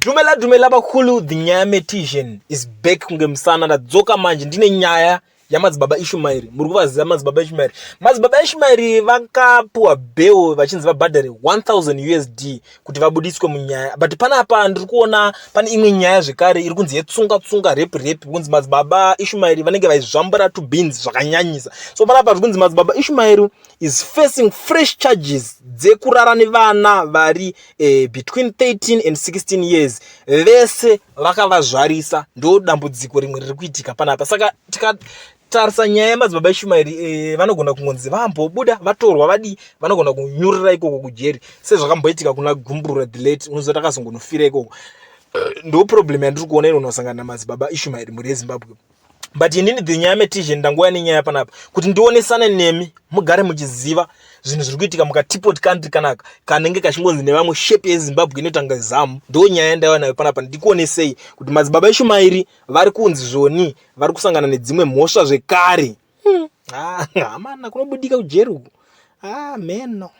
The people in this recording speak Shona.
Dumela bakulu, the Nyaya Tizhen is back kungemsana na dzoka manje ndine nyaya yamadzibaba Ishmael. Muri kuvaziva madzibaba Ishmael. Madzibaba Ishmael vakapuwa bail vachinzi vabhadhare 1000 USD kuti vabudiswe munyaya. But panapa ndiri kuona pane imwe nyaya zvekare iri kunzi yetsunga rape kunzi madzibaba Ishmael vanenge vaizvambura tubins zvakanyanyisa. So panapa zviri kunzi madzibaba Ishmael is facing fresh charges dzekurara nevana vari between 13 and 16 years. Vese vakavazvarisa, ndo dambudziko rimwe riri kuitika panapa. Saka tikatarisa nyaya yamadzibaba Ishmael vanogona kungonzi vambobuda vatorwa vadi vanogona kunyurira ikoko kujeri sezvakamboitika kuna Gumburura the late unozoti akazongonofira ikoko. Ndo problem yandiri kuona inosangana namadzibaba Ishmael muri yeZimbabwe. But inini the Nyaya Tizhen ndangoya nenyaya panapa kuti ndionesane nemi mugare muchiziva zvinhu zviri kuitika mukatipoti country kanaka kanenge kachingonzi nevamwe shape yeZimbabwe inotanga zamu. Ndo nyaya yandaiva nayo panapa ndikuonesei kuti madzibaba Ishmael vari kunzi zvoni vari kusangana nedzimwe mhosva zvekare. Hamana kunobudika kujeri uku. Meno.